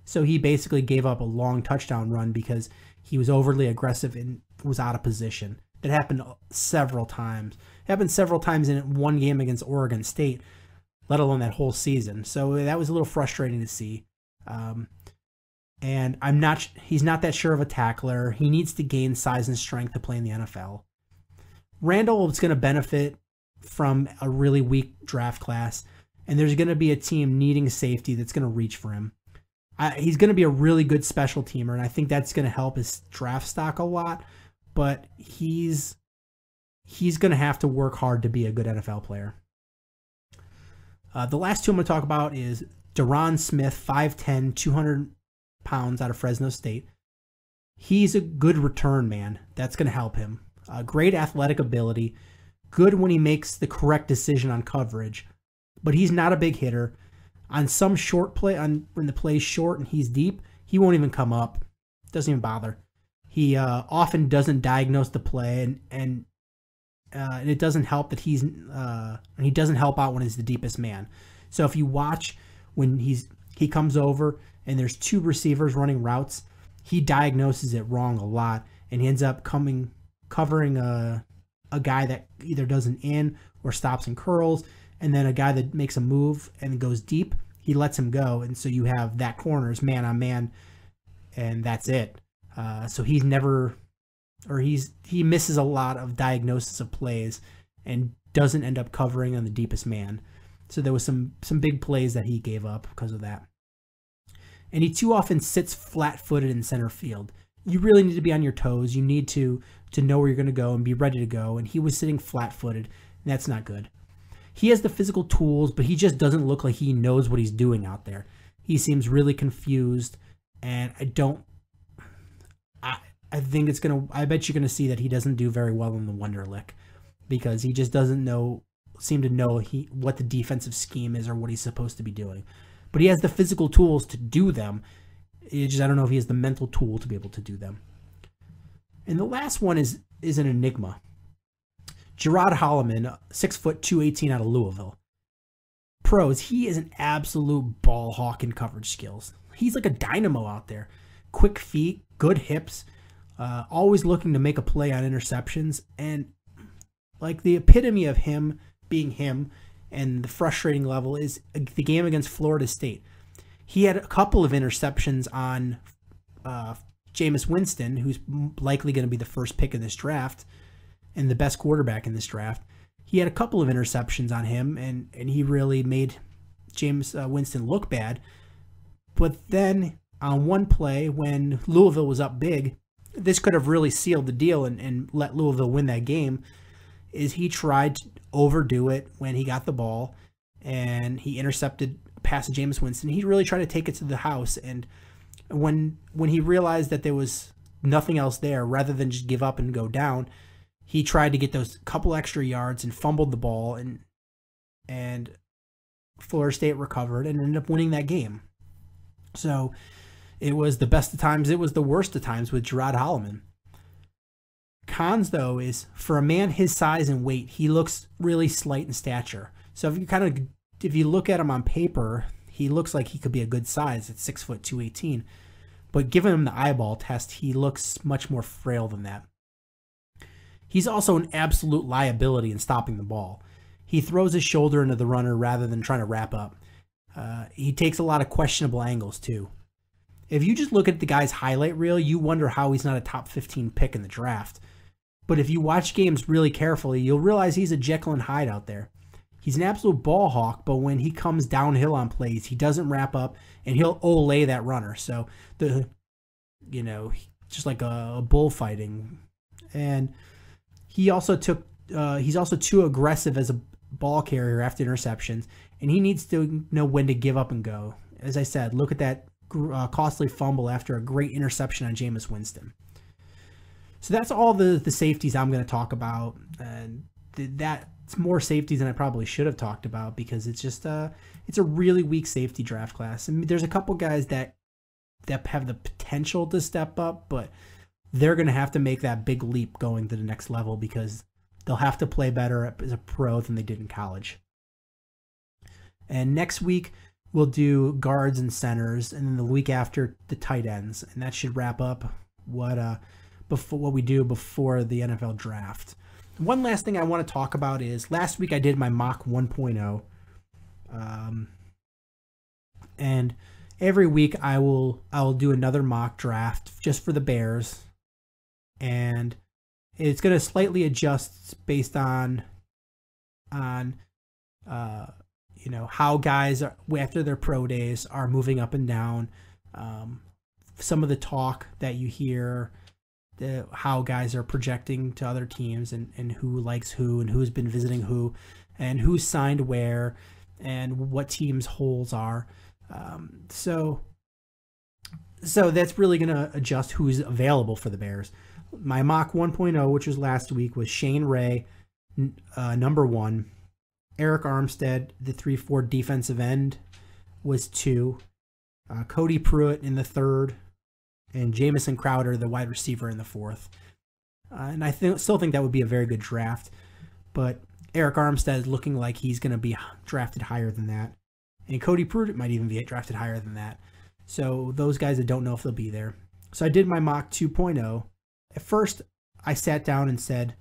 Speaker 3: so he basically gave up a long touchdown run because he was overly aggressive and was out of position. It happened several times. It happened several times in one game against Oregon State, let alone that whole season. So that was a little frustrating to see. And he's not that sure of a tackler. He needs to gain size and strength to play in the NFL. Randall is going to benefit from a really weak draft class, and there's going to be a team needing safety that's going to reach for him. He's going to be a really good special teamer, and I think that's going to help his draft stock a lot, but he's going to have to work hard to be a good NFL player. The last two I'm going to talk about is Deron Smith, 5'10", 200 pounds out of Fresno State. He's a good return man. That's going to help him. Great athletic ability, good when he makes the correct decision on coverage, but he's not a big hitter. On some short play, when the play's short and he's deep, he won't even come up. Doesn't even bother. He often doesn't diagnose the play, and it doesn't help that he doesn't help out when he's the deepest man. So if you watch when he comes over and there's two receivers running routes, he diagnoses it wrong a lot, and he ends up covering a guy that either does an in or stops and curls, and then a guy that makes a move and goes deep, he lets him go, and so you have that corner's man on man, and that's it. So he misses a lot of diagnosis of plays and doesn't end up covering on the deepest man. So there was some big plays that he gave up because of that. And he too often sits flat-footed in center field. You really need to be on your toes. You need to know where you're going to go and be ready to go. And he was sitting flat-footed, and that's not good. He has the physical tools, but he just doesn't look like he knows what he's doing out there. He seems really confused, and I bet you're going to see that he doesn't do very well in the Wonderlic because he just doesn't seem to know what the defensive scheme is or what he's supposed to be doing. But he has the physical tools to do them. I don't know if he has the mental tool to be able to do them. And the last one is an enigma. Gerard Holloman, 6 foot 218 out of Louisville. Pros, he is an absolute ball hawk in coverage skills. He's like a dynamo out there. Quick feet, good hips, always looking to make a play on interceptions, and like the epitome of him being him. And the frustrating level is the game against Florida State. He had a couple of interceptions on Jameis Winston, who's likely going to be the first pick in this draft and the best quarterback in this draft. He had a couple of interceptions on him, and he really made Jameis Winston look bad. But then on one play, when Louisville was up big, this could have really sealed the deal and let Louisville win that game, is he tried to overdo it when he got the ball, and he intercepted a pass to Jameis Winston. He really tried to take it to the house, and when he realized that there was nothing else there, rather than just give up and go down, he tried to get those couple extra yards and fumbled the ball, and Florida State recovered and ended up winning that game. So it was the best of times, it was the worst of times with Gerard Holloman. Cons, though, is for a man his size and weight, he looks really slight in stature. So if you look at him on paper, he looks like he could be a good size at 6 foot 218. But given him the eyeball test, he looks much more frail than that. He's also an absolute liability in stopping the ball. He throws his shoulder into the runner rather than trying to wrap up. He takes a lot of questionable angles, too. If you just look at the guy's highlight reel, you wonder how he's not a top 15 pick in the draft. But if you watch games really carefully, you'll realize he's a Jekyll and Hyde out there. He's an absolute ball hawk, but when he comes downhill on plays, he doesn't wrap up, and he'll olay that runner. So, just like a bullfighting. And he's also too aggressive as a ball carrier after interceptions, and he needs to know when to give up and go. As I said, look at that costly fumble after a great interception on Jameis Winston. So that's all the safeties I'm going to talk about, and that's more safeties than I probably should have talked about because it's just it's a really weak safety draft class. I mean, there's a couple guys that have the potential to step up, but they're going to have to make that big leap going to the next level because they'll have to play better as a pro than they did in college. And next week, we'll do guards and centers, and then the week after, the tight ends. And that should wrap up what we do before the NFL draft. One last thing I want to talk about is last week I did my mock 1.0. And every week I will do another mock draft just for the Bears. And it's going to slightly adjust based on how guys are, after their pro days are moving up and down. Some of the talk that you hear, how guys are projecting to other teams and who likes who and who's been visiting who and who's signed where and what teams' holes are. So that's really going to adjust who's available for the Bears. My mock 1.0, which was last week, was Shane Ray, number 1. Eric Armstead, the 3-4 defensive end, was 2. Cody Pruitt in the 3rd. and Jamison Crowder, the wide receiver, in the 4th. And I still think that would be a very good draft. But Eric Armstead is looking like he's going to be drafted higher than that. And Cody Pruitt might even be drafted higher than that. So those guys, I don't know if they'll be there. So I did my mock 2.0. At first, I sat down and said,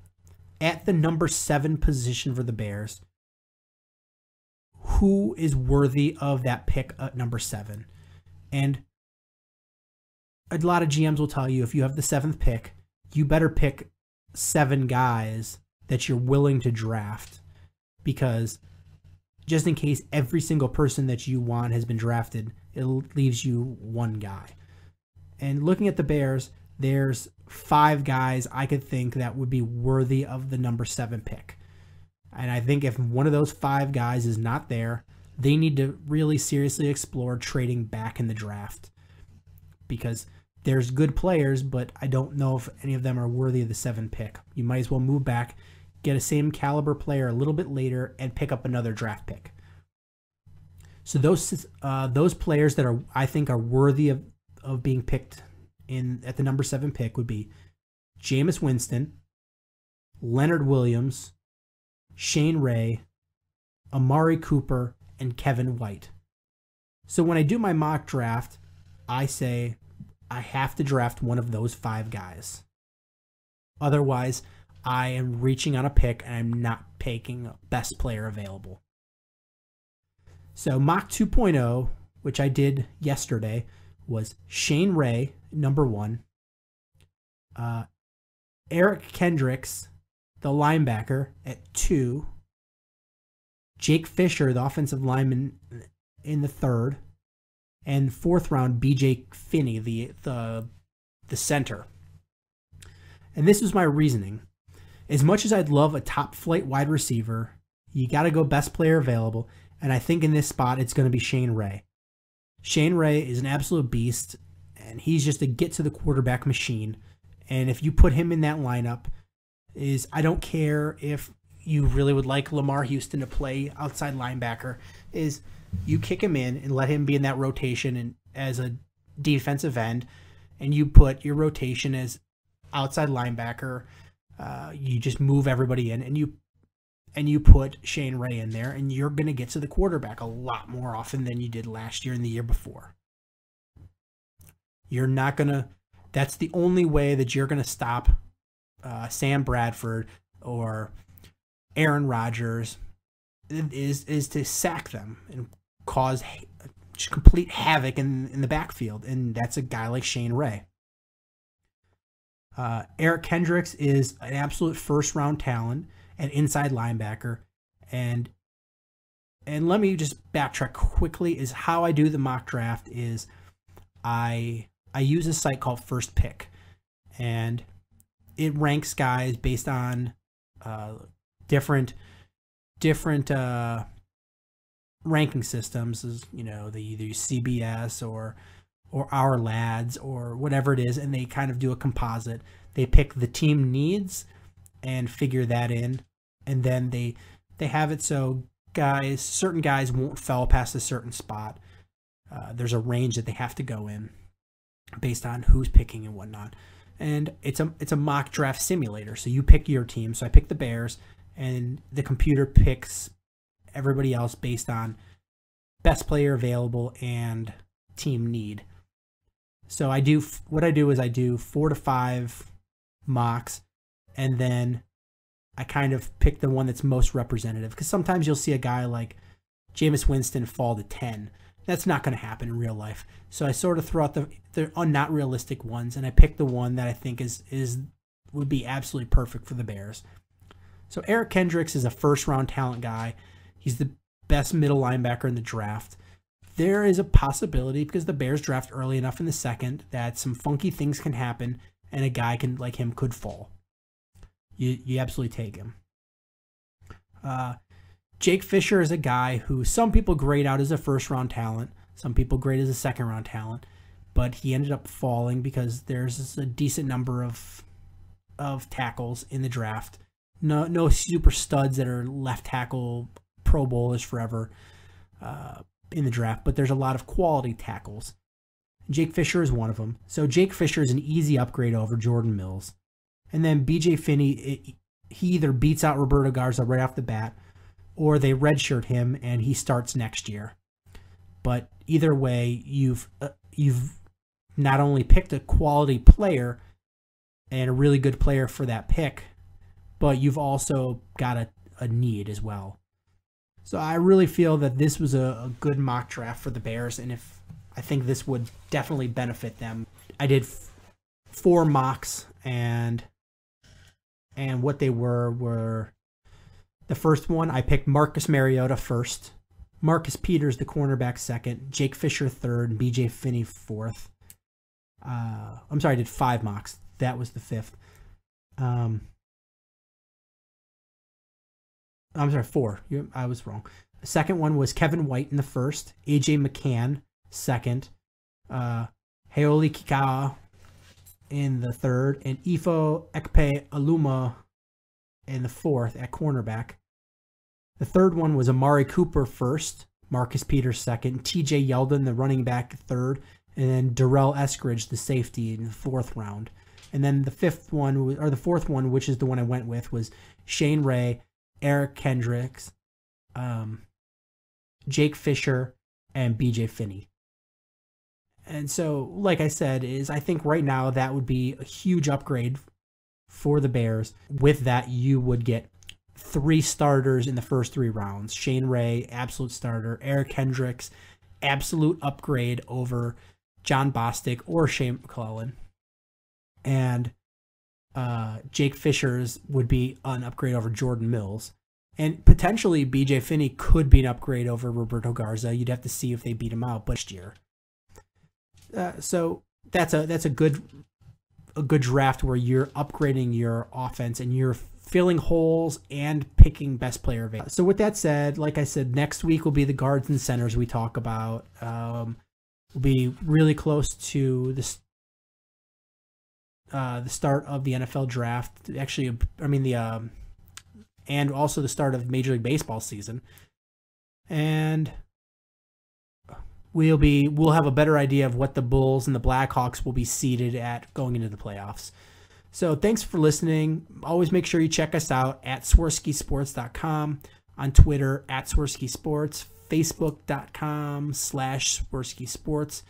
Speaker 3: at the number 7 position for the Bears, who is worthy of that pick at number 7? And a lot of GMs will tell you, if you have the 7th pick, you better pick 7 guys that you're willing to draft, because just in case every single person that you want has been drafted, it leaves you 1 guy. And looking at the Bears, there's 5 guys I could think that would be worthy of the number 7 pick. And I think if one of those 5 guys is not there, they need to really seriously explore trading back in the draft, because there's good players, but I don't know if any of them are worthy of the 7th pick. You might as well move back, get a same caliber player a little bit later, and pick up another draft pick. So those players that I think are worthy of being picked at the number 7 pick would be Jameis Winston, Leonard Williams, Shane Ray, Amari Cooper, and Kevin White. So when I do my mock draft, I say I have to draft one of those 5 guys. Otherwise, I am reaching on a pick and I'm not picking best player available. So mock 2.0, which I did yesterday, was Shane Ray, number 1. Eric Kendricks, the linebacker, at 2. Jake Fisher, the offensive lineman, in the 3rd. And 4th round, BJ Finney, the center. And this was my reasoning. As much as I'd love a top flight wide receiver, you got to go best player available. And I think in this spot, it's going to be Shane Ray. Shane Ray is an absolute beast, and he's just a get to the quarterback machine. And if you put him in that lineup, I don't care if you really would like Lamar Houston to play outside linebacker, you kick him in and let him be in that rotation and as a defensive end, and you put your rotation as outside linebacker. You just move everybody in, and you put Shane Ray in there, and you're going to get to the quarterback a lot more often than you did last year and the year before. You're not going to. That's the only way that you're going to stop Sam Bradford or Aaron Rodgers is to sack them and cause complete havoc in the backfield, and that's a guy like Shane Ray. Eric Kendricks is an absolute first-round talent, an inside linebacker, and let me just backtrack quickly. Is how I do the mock draft is I use a site called First Pick, and it ranks guys based on different ranking systems. As you know, they either use CBS or Our Lads or whatever it is, and they kind of do a composite. They pick the team needs and figure that in, and then they have it so certain guys won't fall past a certain spot. There's a range that they have to go in based on who's picking and whatnot. And it's a mock draft simulator. So you pick your team. So I pick the Bears, and the computer picks everybody else based on best player available and team need. So I do 4 to 5 mocks, and then I kind of pick the one that's most representative, because sometimes you'll see a guy like Jameis Winston fall to 10. That's not going to happen in real life. So I sort of throw out the not realistic ones, and I pick the one that I think would be absolutely perfect for the Bears. So Eric Kendricks is a first-round talent guy. He's the best middle linebacker in the draft. There is a possibility, because the Bears draft early enough in the second, that some funky things can happen, and a guy like him could fall. You absolutely take him. Jake Fisher is a guy who some people grade out as a first-round talent, some people grade as a second-round talent, but he ended up falling because there's a decent number of tackles in the draft. No super studs that are left tackle Pro Bowlers forever in the draft, but there's a lot of quality tackles. Jake Fisher is one of them. So Jake Fisher is an easy upgrade over Jordan Mills. And then BJ Finney, he either beats out Roberto Garza right off the bat, or they redshirt him and he starts next year. But either way, you've not only picked a quality player and a really good player for that pick, but you've also got a need as well. So I really feel that this was a good mock draft for the Bears, and I think this would definitely benefit them. I did 4 mocks, and what they were the first one, I picked Marcus Mariota first, Marcus Peters, the cornerback, second, Jake Fisher third, and BJ Finney fourth. I'm sorry, I did 5 mocks. That was the 5th. I'm sorry, 4. I was wrong. The second one was Kevin White in the first, AJ McCann second, Haoli Kikawa in the third, and Ifo Ekpe Aluma in the fourth at cornerback. The third one was Amari Cooper first, Marcus Peters second, TJ Yeldon, the running back, third, and then Darrell Eskridge, the safety, in the 4th round. And then the 5th one, or the 4th one, which is the one I went with, was Shane Ray, Eric Kendricks, Jake Fisher, and BJ Finney. And so, like I said, I think right now that would be a huge upgrade for the Bears. With that, you would get 3 starters in the first 3 rounds. Shane Ray, absolute starter. Eric Hendricks, absolute upgrade over John Bostic or Shane McClellan. And Jake Fisher's would be an upgrade over Jordan Mills. And potentially BJ Finney could be an upgrade over Roberto Garza. You'd have to see if they beat him out next year. So that's a good draft where you're upgrading your offense and you're filling holes and picking best player available. So with that said, like I said, next week will be the guards and centers we talk about. We'll be really close to the start of the NFL draft. Actually, I mean and also the start of Major League Baseball season. And we'll have a better idea of what the Bulls and the Blackhawks will be seeded at going into the playoffs. So thanks for listening. Always make sure you check us out at SwerskiSports.com, on Twitter at SwerskiSports, Facebook.com/SwerskiSports,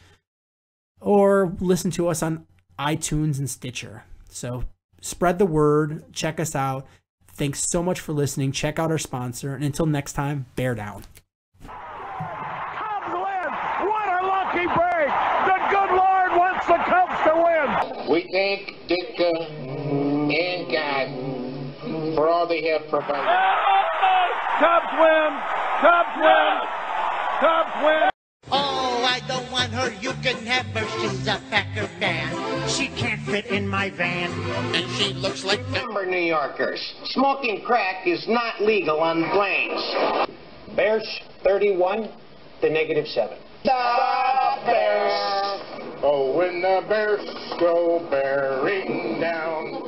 Speaker 3: or listen to us on iTunes and Stitcher. So spread the word. Check us out. Thanks so much for listening. Check out our sponsor. And until next time, bear down.
Speaker 4: Cubs win! What a lucky break! The good Lord wants the Cubs to win!
Speaker 5: We thank Ditka and God for all they have provided.
Speaker 4: Cubs win! Cubs win! Cubs win!
Speaker 6: Oh, I don't want her, you can have her, she's a Packer fan. She can't fit in my van.
Speaker 5: And she looks like number New Yorkers. Smoking crack is not legal on planes.
Speaker 7: Bears 31 to -7.
Speaker 5: The Bears!
Speaker 8: Oh, when the Bears go bearing down.